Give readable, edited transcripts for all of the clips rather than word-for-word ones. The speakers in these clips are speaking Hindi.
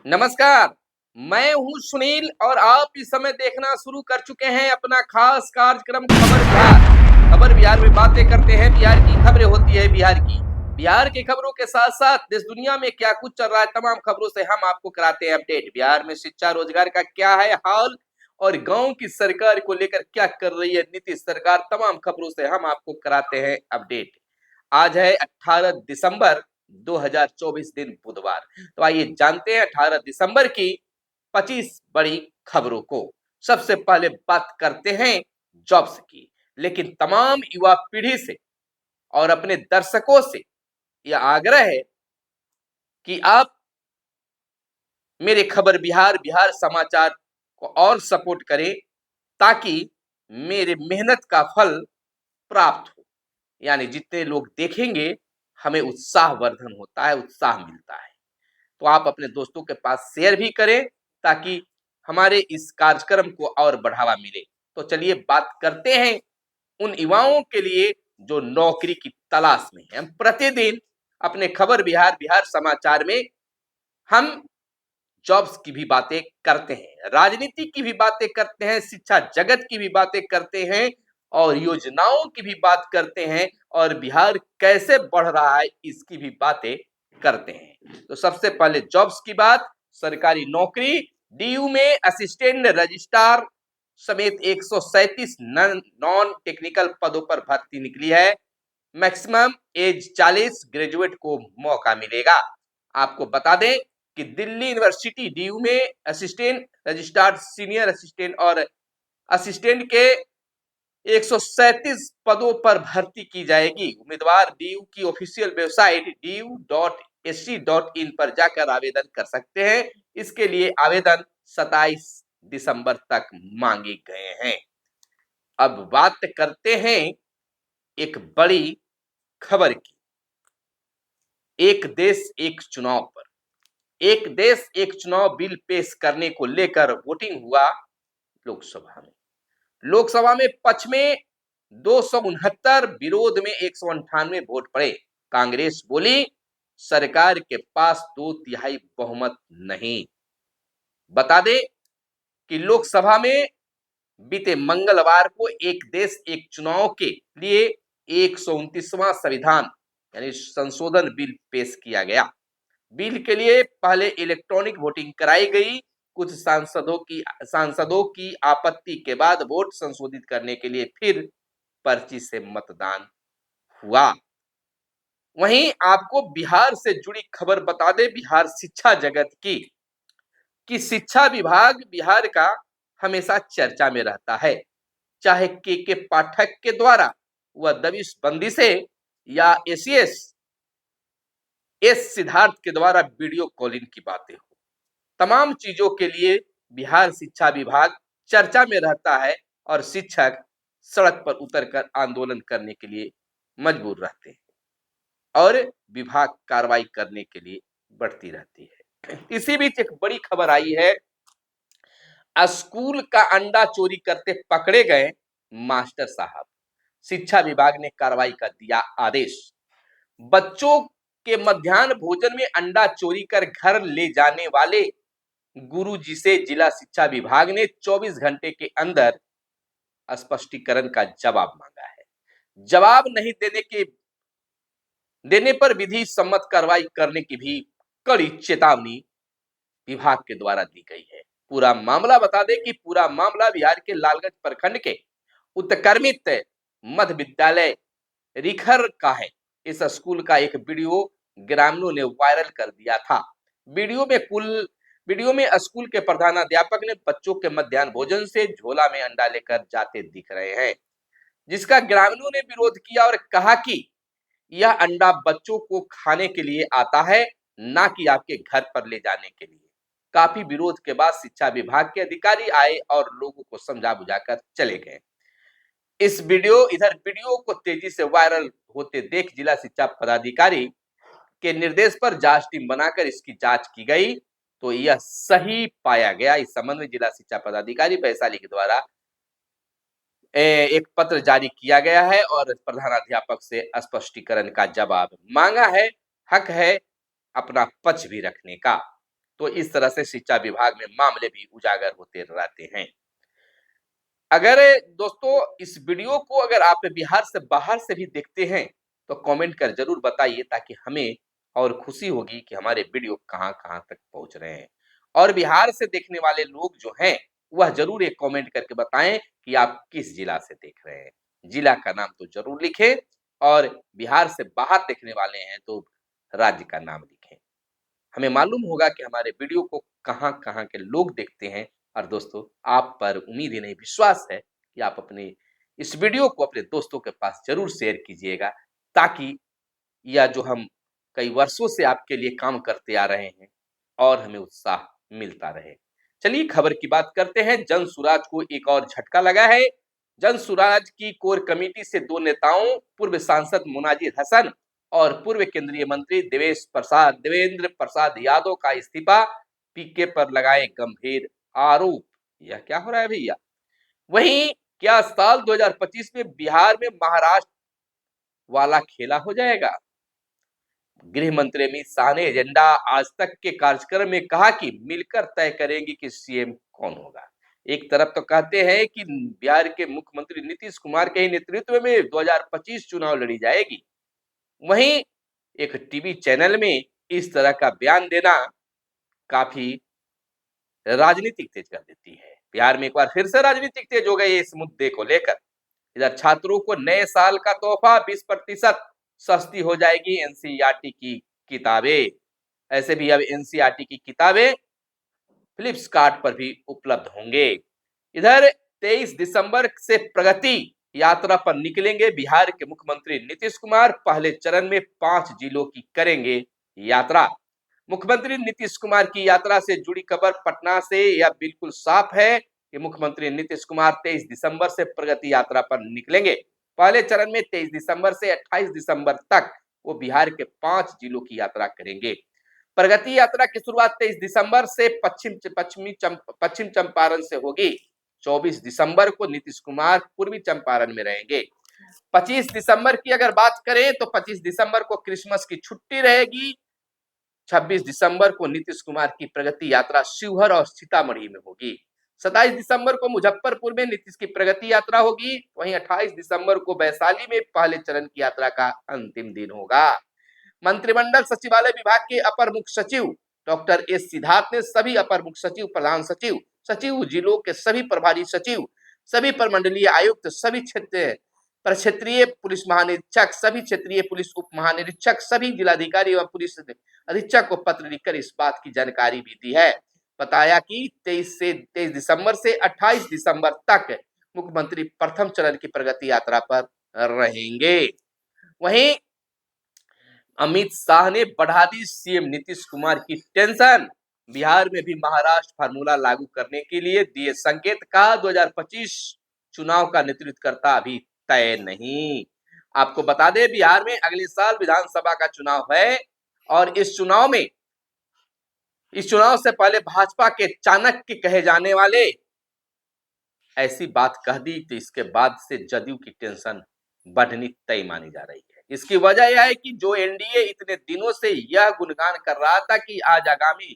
नमस्कार, मैं हूँ सुनील और आप इस समय देखना शुरू कर चुके हैं अपना खास कार्यक्रम खबर बिहार। खबर बिहार में बातें करते हैं, बिहार की खबरें होती है बिहार की। बिहार की खबरों के साथ-साथ देश दुनिया में क्या कुछ चल रहा है, तमाम खबरों से हम आपको कराते हैं अपडेट। बिहार में शिक्षा, रोजगार का क्या है हाल और गाँव की सरकार को लेकर क्या कर रही है नीतीश सरकार, तमाम खबरों से हम आपको कराते हैं अपडेट। आज है 18 दिसंबर 2024 दिन बुधवार। तो आइए जानते हैं 18 दिसंबर की 25 बड़ी खबरों को। सबसे पहले बात करते हैं जॉब्स की, लेकिन तमाम युवा पीढ़ी से और अपने दर्शकों से यह आग्रह है कि आप मेरे खबर बिहार बिहार समाचार को और सपोर्ट करें ताकि मेरे मेहनत का फल प्राप्त हो। यानी जितने लोग देखेंगे हमें उत्साहवर्धन होता है, उत्साह मिलता है। तो आप अपने दोस्तों के पास शेयर भी करें ताकि हमारे इस कार्यक्रम को और बढ़ावा मिले। तो चलिए बात करते हैं उन युवाओं के लिए जो नौकरी की तलाश में हैं। हम प्रतिदिन अपने खबर बिहार बिहार समाचार में हम जॉब्स की भी बातें करते हैं, राजनीति की भी बातें करते हैं, शिक्षा जगत की भी बातें करते हैं और योजनाओं की भी बात करते हैं और बिहार कैसे बढ़ रहा है इसकी भी बातें करते हैं। तो सबसे पहले जॉब्स की बात, सरकारी नौकरी डीयू में असिस्टेंट रजिस्ट्रार समेत 137 नॉन टेक्निकल पदों पर भर्ती निकली है। मैक्सिमम एज 40, ग्रेजुएट को मौका मिलेगा। आपको बता दें कि दिल्ली यूनिवर्सिटी डीयू में असिस्टेंट रजिस्ट्रार, सीनियर असिस्टेंट और असिस्टेंट के 137 पदों पर भर्ती की जाएगी। उम्मीदवार डीयू की ऑफिशियल वेबसाइट du.sc.in पर जाकर आवेदन कर सकते हैं। इसके लिए आवेदन 27 दिसंबर तक मांगे गए हैं। अब बात करते हैं एक बड़ी खबर की, एक देश एक चुनाव पर। एक देश एक चुनाव बिल पेश करने को लेकर वोटिंग हुआ लोकसभा में। लोकसभा में पक्ष में 269, विरोध में 198 वोट पड़े। कांग्रेस बोली सरकार के पास 2/3 बहुमत नहीं। बता दें कि लोकसभा में बीते मंगलवार को एक देश एक चुनाव के लिए 129वां संविधान यानी संशोधन बिल पेश किया गया। बिल के लिए पहले इलेक्ट्रॉनिक वोटिंग कराई गई। कुछ सांसदों की आपत्ति के बाद वोट संशोधित करने के लिए फिर पर्ची से मतदान हुआ। वहीं आपको बिहार से जुड़ी खबर बता दें, बिहार शिक्षा जगत की कि शिक्षा विभाग बिहार का हमेशा चर्चा में रहता है। चाहे के पाठक के द्वारा वह दबिश बंदी से या एस सिद्धार्थ के द्वारा वीडियो कॉलिंग की बातें हो, तमाम चीजों के लिए बिहार शिक्षा विभाग चर्चा में रहता है और शिक्षक सड़क पर उतरकर आंदोलन करने के लिए मजबूर रहते हैं और विभाग कार्रवाई करने के लिए बढ़ती रहती है। इसी बीच एक बड़ी खबर आई है, स्कूल का अंडा चोरी करते पकड़े गए मास्टर साहब। शिक्षा विभाग ने कार्रवाई का दिया आदेश। बच्चों के मध्याह्न भोजन में अंडा चोरी कर घर ले जाने वाले गुरुजी से जिला शिक्षा विभाग ने 24 घंटे के अंदर स्पष्टीकरण का जवाब मांगा है। जवाब नहीं देने पर विधि सम्मत कार्रवाई करने की भी कड़ी चेतावनी विभाग के द्वारा दी गई है। पूरा मामला बता दें कि पूरा मामला बिहार के लालगंज प्रखंड के उत्क्रमित मध्य विद्यालय रिखर का है। इस स्कूल का एक वीडियो ग्रामीणों ने वायरल कर दिया था। वीडियो में स्कूल के प्रधानाध्यापक ने बच्चों के मध्याह्न भोजन से झोला में अंडा लेकर जाते दिख रहे हैं, जिसका ग्रामीणों ने विरोध किया और कहा कि यह अंडा बच्चों को खाने के लिए आता है, ना कि आपके घर पर ले जाने के लिए। काफी विरोध के बाद शिक्षा विभाग के अधिकारी आए और लोगों को समझा बुझाकर चले गए। इधर वीडियो को तेजी से वायरल होते देख जिला शिक्षा पदाधिकारी के निर्देश पर जांच टीम बनाकर इसकी जांच की गई तो यह सही पाया गया। इस संबंध में जिला शिक्षा पदाधिकारी वैशाली के द्वारा एक पत्र जारी किया गया है और प्रधानाध्यापक से स्पष्टीकरण का जवाब मांगा है। हक है अपना पक्ष भी रखने का। तो इस तरह से शिक्षा विभाग में मामले भी उजागर होते रहते हैं। अगर दोस्तों इस वीडियो को अगर आप बिहार से बाहर से भी देखते हैं तो कमेंट कर जरूर बताइए, ताकि हमें और खुशी होगी कि हमारे वीडियो कहां-कहां तक पहुंच रहे हैं। और बिहार से देखने वाले लोग जो हैं वह जरूर एक कमेंट करके बताएं कि आप किस जिला से देख रहे हैं। जिला का नाम तो जरूर लिखें, और बिहार से बाहर देखने वाले हैं तो राज्य का नाम लिखें। हमें मालूम होगा कि हमारे वीडियो को कहाँ-कहाँ के लोग देखते हैं। और दोस्तों आप पर उम्मीद ही नहीं विश्वास है कि आप अपने इस वीडियो को अपने दोस्तों के पास ज़रूर शेयर कीजिएगा, ताकि यह जो हम कई वर्षों से आपके लिए काम करते आ रहे हैं और हमें उत्साह मिलता रहे। चलिए खबर की बात करते हैं। जनसुराज को एक और झटका लगा है। जनसुराज की कोर कमेटी से 2 नेताओं पूर्व सांसद मुनाजिर हसन और पूर्व केंद्रीय मंत्री देवेंद्र प्रसाद यादव का इस्तीफा, पीके पर लगाए गंभीर आरोप। यह क्या हो रहा है भैया? वहीं क्या साल 2025 में बिहार में महाराष्ट्र वाला खेला हो जाएगा? गृह मंत्री अमित शाह ने एजेंडा आज तक के कार्यक्रम में कहा कि मिलकर तय करेंगे कि सीएम कौन होगा। एक तरफ तो कहते हैं कि बिहार के मुख्यमंत्री नीतीश कुमार के ही नेतृत्व में 2025 चुनाव लड़ी जाएगी। वहीं एक टीवी चैनल में इस तरह का बयान देना काफी राजनीतिक तेज कर देती है। बिहार में एक बार फिर से राजनीतिक तेज हो गई है इस मुद्दे को लेकर। इधर छात्रों को नए साल का तोहफा 20% सस्ती हो जाएगी एनसीईआरटी की किताबें। ऐसे भी अब एनसीईआरटी की किताबें फ्लिपकार्ट पर भी उपलब्ध होंगे। इधर 23 दिसंबर से प्रगति यात्रा पर निकलेंगे बिहार के मुख्यमंत्री नीतीश कुमार। पहले चरण में 5 जिलों की करेंगे यात्रा। मुख्यमंत्री नीतीश कुमार की यात्रा से जुड़ी खबर पटना से यह बिल्कुल साफ है कि मुख्यमंत्री नीतीश कुमार 23 दिसंबर से प्रगति यात्रा पर निकलेंगे। पहले चरण में 23 दिसंबर से 28 दिसंबर तक वो बिहार के 5 जिलों की यात्रा करेंगे। प्रगति यात्रा की शुरुआत 23 दिसंबर से पश्चिम चंपारण से होगी। 24 दिसंबर को नीतीश कुमार पूर्वी चंपारण में रहेंगे। 25 दिसंबर की अगर बात करें तो 25 दिसंबर को क्रिसमस की छुट्टी रहेगी। 26 दिसंबर को नीतीश कुमार की प्रगति यात्रा शिवहर और सीतामढ़ी में होगी। 27 दिसंबर को मुजफ्फरपुर में नीतीश की प्रगति यात्रा होगी। वहीं 28 दिसंबर को वैशाली में पहले चरण की यात्रा का अंतिम दिन होगा। मंत्रिमंडल सचिवालय विभाग के अपर मुख्य सचिव डॉक्टर एस सिद्धार्थ ने सभी अपर मुख्य सचिव, प्रधान सचिव, सचिव, जिलों के सभी प्रभारी सचिव, सभी प्रमंडलीय आयुक्त, सभी क्षेत्रीय पुलिस महानिरीक्षक, सभी क्षेत्रीय पुलिस उप महानिरीक्षक, सभी जिलाधिकारी एवं पुलिस अधीक्षक को पत्र लिखकर इस बात की जानकारी भी दी है। बताया कि 23 दिसंबर से 28 दिसंबर तक मुख्यमंत्री प्रथम चरण की प्रगति यात्रा पर रहेंगे। वहीं अमित शाह ने बढ़ा दी सीएम नीतीश कुमार की टेंशन। बिहार में भी महाराष्ट्र फार्मूला लागू करने के लिए दिए संकेत। का 2025 चुनाव का नेतृत्व करता अभी तय नहीं। आपको बता दें बिहार में अगले साल विधानसभा का चुनाव है, और इस चुनाव से पहले भाजपा के चाणक्य कहे जाने वाले ऐसी बात कह दी, तो इसके बाद से जदयू की टेंशन बढ़नी तय मानी जा रही है। इसकी वजह यह है कि जो एनडीए इतने दिनों से यह गुणगान कर रहा था कि आज आगामी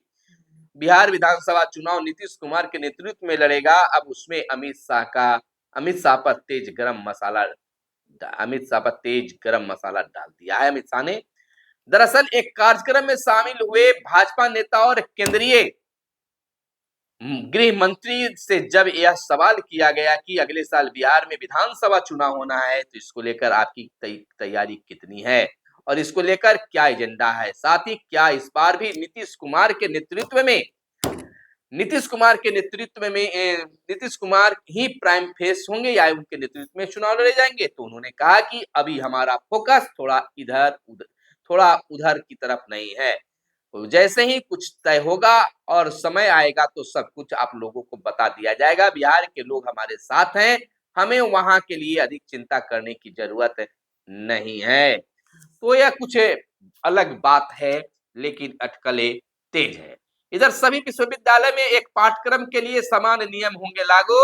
बिहार विधानसभा चुनाव नीतीश कुमार के नेतृत्व में लड़ेगा, अब उसमें अमित शाह पर तेज गरम मसाला डाल दिया है अमित शाह ने। दरअसल एक कार्यक्रम में शामिल हुए भाजपा नेता और केंद्रीय गृह मंत्री से जब यह सवाल किया गया कि अगले साल बिहार में विधानसभा चुनाव होना है, तो इसको लेकर आपकी तैयारी कितनी है और इसको लेकर क्या एजेंडा है, साथ ही क्या इस बार भी नीतीश कुमार के नेतृत्व में ही प्राइम फेस होंगे या उनके नेतृत्व में चुनाव लड़े जाएंगे। तो उन्होंने कहा कि अभी हमारा फोकस थोड़ा उधर की तरफ नहीं है। तो जैसे ही कुछ तय होगा और समय आएगा तो सब कुछ आप लोगों को बता दिया जाएगा। बिहार के लोग हमारे साथ हैं, हमें वहां के लिए अधिक चिंता करने की जरूरत नहीं है। तो यह कुछ अलग बात है, लेकिन अटकलें तेज है। इधर सभी विश्वविद्यालय में एक पाठ्यक्रम के लिए समान नियम होंगे लागू।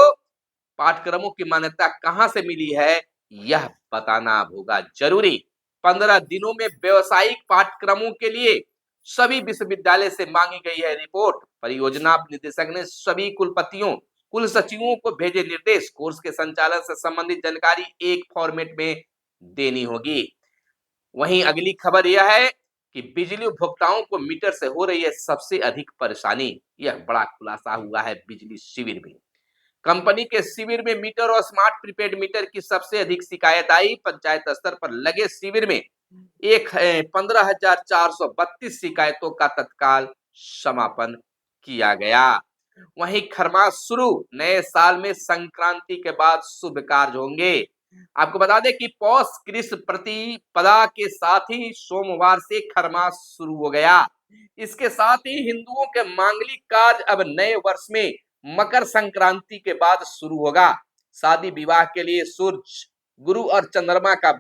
पाठ्यक्रमों की मान्यता कहां से मिली है, यह बताना होगा जरूरी। 15 दिनों में व्यावसायिक पाठ्यक्रमों के लिए सभी विश्वविद्यालय से मांगी गई है रिपोर्ट। परियोजना निदेशक ने सभी कुलपतियों, कुल सचिवों को भेजे निर्देश। कोर्स के संचालन से संबंधित जानकारी एक फॉर्मेट में देनी होगी। वहीं अगली खबर यह है कि बिजली उपभोक्ताओं को मीटर से हो रही है सबसे अधिक परेशानी। यह बड़ा खुलासा हुआ है बिजली शिविर में। कंपनी के शिविर में मीटर और स्मार्ट प्रीपेड मीटर की सबसे अधिक शिकायत आई। पंचायत स्तर पर लगे शिविर में 15,432 शिकायतों का तत्काल समापन किया गया। वहीं खरमास शुरू, नए साल में संक्रांति के बाद शुभ कार्य होंगे। आपको बता दें कि पौष कृष्ण प्रतिपदा के साथ ही सोमवार से खरमास शुरू हो गया। इसके साथ ही हिंदुओं के मांगलिक कार्य अब नए वर्ष में मकर संक्रांति के बाद शुरू होगा। शादी विवाह के लिए सूर्य, गुरु और चंद्रमा का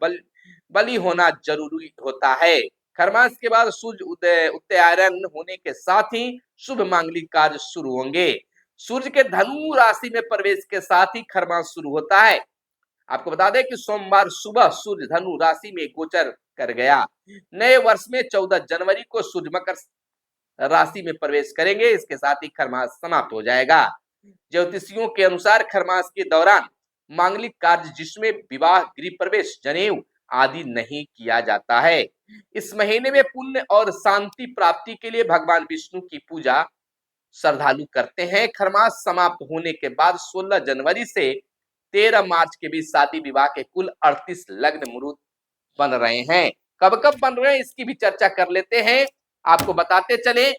बलि होना जरूरी होता है। खरमास के बाद सूर्य उत्तरायण होने के साथ ही शुभ मांगलिक कार्य शुरू होंगे। सूर्य के धनु राशि में प्रवेश के साथ ही खरमास शुरू होता है। आपको बता दें कि सोमवार सुबह सूर्य धनु राशि में गोचर कर गया। नए वर्ष में 14 जनवरी को सूर्य मकर राशि में प्रवेश करेंगे। इसके साथ ही खरमास समाप्त हो जाएगा। ज्योतिषियों के अनुसार खरमास के दौरान मांगलिक कार्य जिसमें विवाह, गृह प्रवेश, जनेऊ आदि नहीं किया जाता है। इस महीने में पुण्य और शांति प्राप्ति के लिए भगवान विष्णु की पूजा श्रद्धालु करते हैं। खरमास समाप्त होने के बाद 16 जनवरी से 13 मार्च के बीच शादी विवाह के कुल 38 लग्न मुहूर्त बन रहे हैं। कब कब बन रहे हैं इसकी भी चर्चा कर लेते हैं। आपको बताते चले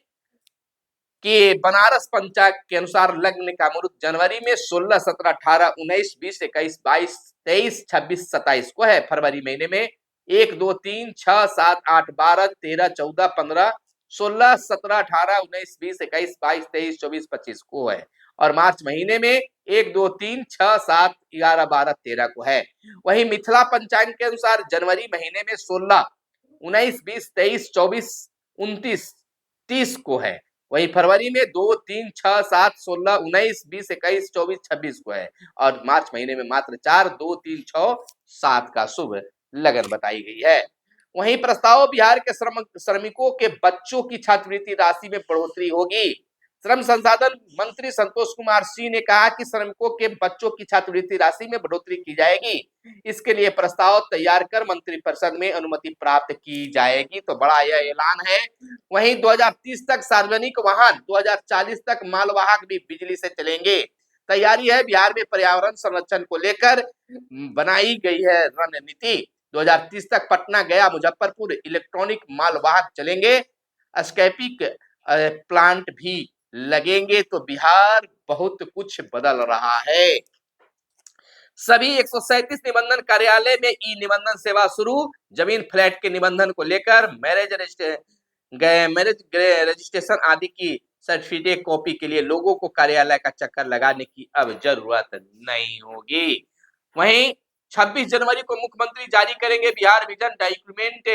कि बनारस पंचांग के अनुसार लग्न का मुहूर्त जनवरी में 16, 17, 18, 19, 20, 21, 22, 23, 26, 27 को है। फरवरी महीने में 1, 2, 3, 6, 7, 8, 12, 13, 14, 15, 16, 17, 18, 19, 20, 21, 22, 23, 24, 25 को है। और मार्च महीने में 1, 2, 3, 6, 7, 11, 12, 13 को है। वहीं मिथिला पंचांग के अनुसार जनवरी महीने में 16, 19, 20, 23, 24, 29, 30 को है। वही फरवरी में 2, 3, 6, 7, 16, 19, 20, 21, 24, 26 को है। और मार्च महीने में मात्र 4, 2, 3, 6, 7 का शुभ लगन बताई गई है। वहीं प्रस्ताव बिहार के श्रमिकों के बच्चों की छात्रवृत्ति राशि में बढ़ोतरी होगी। श्रम संसाधन मंत्री संतोष कुमार सिंह ने कहा कि श्रमिकों के बच्चों की छात्रवृत्ति राशि में बढ़ोतरी की जाएगी। इसके लिए प्रस्ताव तैयार कर मंत्रिपरिषद में अनुमति प्राप्त की जाएगी। तो बड़ा यह ऐलान है। वहीं 2030 तक सार्वजनिक वाहन, 2040 तक मालवाहक भी बिजली से चलेंगे। तैयारी है। बिहार में पर्यावरण संरक्षण को लेकर बनाई गई है रणनीति। 2030 तक पटना, गया, मुजफ्फरपुर इलेक्ट्रॉनिक मालवाहक चलेंगे। स्कैपिक प्लांट भी लगेंगे। तो बिहार बहुत कुछ बदल रहा है। सभी 137 निबंधन कार्यालय में ई निबंधन सेवा शुरू। जमीन, फ्लैट के निबंधन को लेकर मैरिज रजिस्ट्रेशन आदि की सर्टिफिकेट कॉपी के लिए लोगों को कार्यालय का चक्कर लगाने की अब जरूरत नहीं होगी। वहीं 26 जनवरी को मुख्यमंत्री जारी करेंगे बिहार विजन डॉक्यूमेंट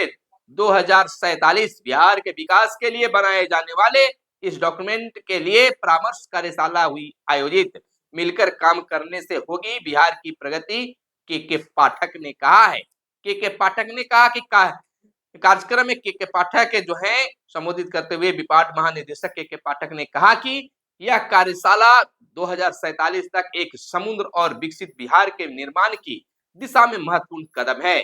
2047। बिहार के विकास के लिए बनाए जाने वाले इस डॉक्यूमेंट के लिए परामर्श कार्यशाला हुई आयोजित। मिलकर काम करने से होगी बिहार की प्रगति। के पाठक ने कहा है। के पाठक ने कहा कि कार्यक्रम में के पाठक जो है संबोधित करते हुए विभाग महानिदेशक के पाठक ने कहा कि यह कार्यशाला 2047 तक एक समुद्र और विकसित बिहार के निर्माण की दिशा में महत्वपूर्ण कदम है।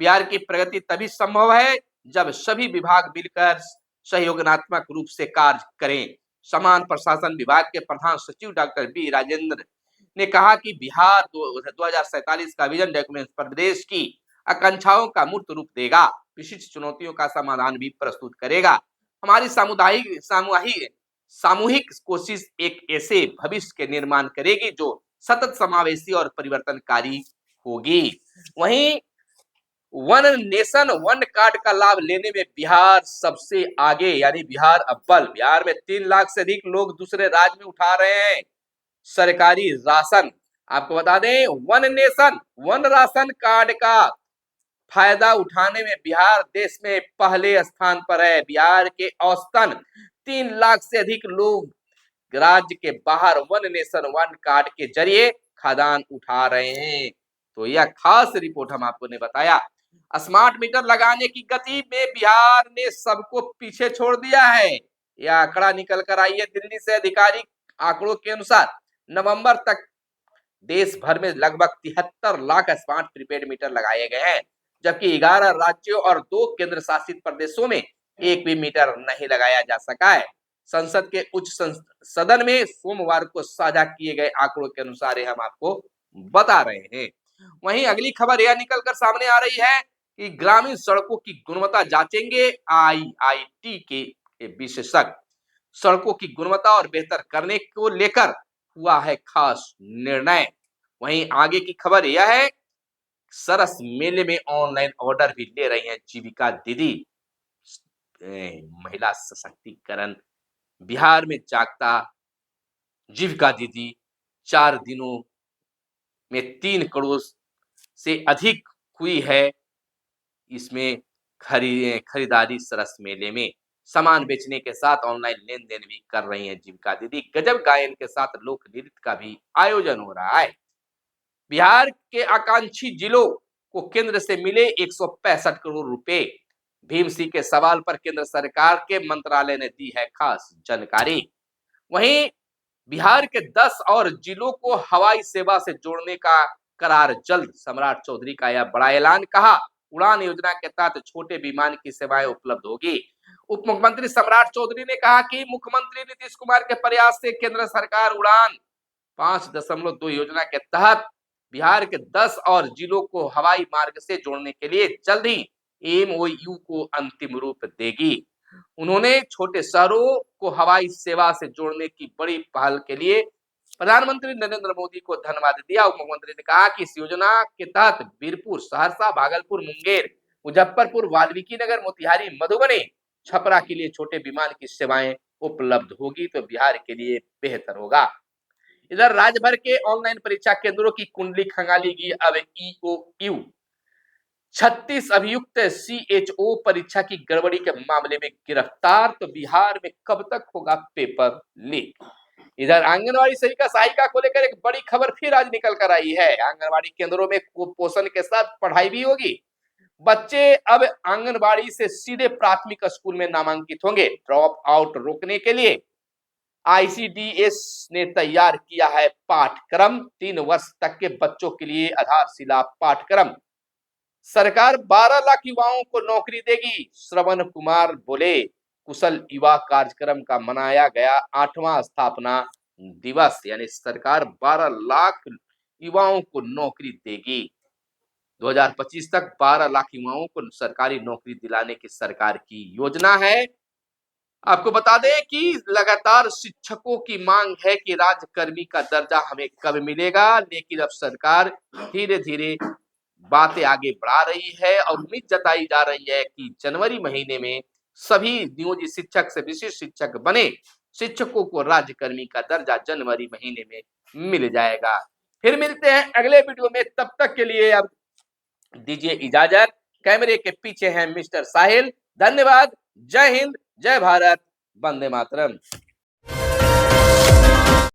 बिहार की प्रगति तभी संभव है जब सभी विभाग मिलकर सहयोगात्मक रूप से कार्य करें। समान प्रशासन विभाग के प्रधान सचिव डॉक्टर बी राजेंद्र ने कहा कि बिहार 2047 का विजन डॉक्यूमेंट प्रदेश की आकांक्षाओं का मूर्त रूप देगा, विशिष्ट चुनौतियों का समाधान भी प्रस्तुत करेगा। हमारी सामूहिक कोशिश एक ऐसे भविष्य के निर्माण करेगी जो सतत समावेशी और परिवर्तनकारी होगी। वहीं वन नेशन वन कार्ड का लाभ लेने में बिहार सबसे आगे, यानी बिहार अव्वल। बिहार में 3 लाख से अधिक लोग दूसरे राज्य में उठा रहे हैं सरकारी राशन। आपको बता दें one nation one ration card का फायदा उठाने में बिहार देश में पहले स्थान पर है। बिहार के औसतन 3 लाख से अधिक लोग राज्य के बाहर वन नेशन वन कार्ड के जरिए खाद्यान्न उठा रहे हैं। तो यह खास रिपोर्ट हम आपको ने बताया। स्मार्ट मीटर लगाने की गति में बिहार ने सबको पीछे छोड़ दिया है। यह आंकड़ा निकल कर आई है दिल्ली से आधिकारिक आंकड़ों के अनुसार। नवंबर तक देश भर में लगभग 73 लाख स्मार्ट प्रीपेड मीटर लगाए गए हैं, जबकि 11 राज्यों और 2 केंद्र शासित प्रदेशों में एक भी मीटर नहीं लगाया जा सका है। संसद के सदन में सोमवार को साझा किए गए आंकड़ों के अनुसार हम आपको बता रहे हैं। वहीं अगली खबर यह निकलकर सामने आ रही है कि ग्रामीण सड़कों की गुणवत्ता जांचेंगे आईआईटी के विशेषज्ञ। सड़कों की गुणवत्ता और बेहतर करने को लेकर हुआ है खास निर्णय। वहीं आगे की खबर यह है, सरस मेले में ऑनलाइन ऑर्डर भी ले रही हैं जीविका दीदी। महिला सशक्तिकरण, बिहार में जागता जीविका दीदी 4 दिनों में 3 करोड़ से अधिक हुई है। इसमें खरीदारी सरस मेले में सामान बेचने के साथ ऑनलाइन लेन देन भी कर रही हैं जीविका दीदी। गजब गायन के साथ लोक नृत्य का भी आयोजन हो रहा है। बिहार के आकांक्षी जिलों को केंद्र से मिले 165 करोड़ रुपए। भीम सिंह के सवाल पर केंद्र सरकार के मंत्रालय ने दी है खास जानकारी। वहीं बिहार के 10 और जिलों को हवाई सेवा से जोड़ने का करार जल्द। सम्राट चौधरी का यह बड़ा ऐलान। कहा, उड़ान योजना के तहत छोटे विमान की सेवाएं उपलब्ध होगी। उप मुख्यमंत्री सम्राट चौधरी ने कहा कि मुख्यमंत्री नीतीश कुमार के प्रयास से केंद्र सरकार उड़ान 5.2 योजना के तहत बिहार के 10 और जिलों को हवाई मार्ग से जोड़ने के लिए जल्द ही एमओयू को अंतिम रूप देगी। उन्होंने छोटे शहरों को हवाई सेवा से जोड़ने की बड़ी पहल के लिए प्रधानमंत्री नरेंद्र मोदी को धन्यवाद दिया। उप मुख्यमंत्री ने कहा कि इस योजना के तहत बीरपुर, सहरसा, भागलपुर, मुंगेर, मुजफ्फरपुर, वाल्मीकि नगर, मोतिहारी, मधुबनी, छपरा के लिए छोटे विमान की सेवाएं उपलब्ध होगी तो बिहार के लिए बेहतर होगा। इधर राज्य भर के ऑनलाइन परीक्षा केंद्रों की कुंडली खंगाली गई। अब ईओयू 36 अभियुक्त सीएचओ परीक्षा की गड़बड़ी के मामले में गिरफ्तार। तो बिहार में कब तक होगा पेपर लीक। इधर आंगनबाड़ी सेविका सहायिका को लेकर एक बड़ी खबर फिर आज निकल कर आई है। आंगनबाड़ी केंद्रों में कुपोषण के साथ पढ़ाई भी होगी। बच्चे अब आंगनबाड़ी से सीधे प्राथमिक स्कूल में नामांकित होंगे। ड्रॉप आउट रोकने के लिए आईसीडीएस ने तैयार किया है पाठ्यक्रम। 3 वर्ष तक के बच्चों के लिए आधारशिला पाठ्यक्रम। सरकार 12 लाख युवाओं को नौकरी देगी। श्रवण कुमार बोले, कुशल युवा कार्यक्रम का मनाया गया 8वां स्थापना दिवस। यानी सरकार 12 लाख युवाओं को नौकरी देगी। 2025 तक 12 लाख युवाओं को सरकारी नौकरी दिलाने की सरकार की योजना है। आपको बता दें कि लगातार शिक्षकों की मांग है कि राज्यकर्मी का दर्जा हमें कब मिलेगा, लेकिन अब सरकार धीरे धीरे बातें आगे बढ़ा रही है और उम्मीद जताई जा रही है कि जनवरी महीने में सभी नियोजित शिक्षक से विशिष्ट शिक्षक बने शिक्षकों को राज्यकर्मी का दर्जा जनवरी महीने में मिल जाएगा। फिर मिलते हैं अगले वीडियो में, तब तक के लिए अब दीजिए इजाजत। कैमरे के पीछे हैं मिस्टर साहिल। धन्यवाद। जय हिंद, जय भारत, वंदे मातरम।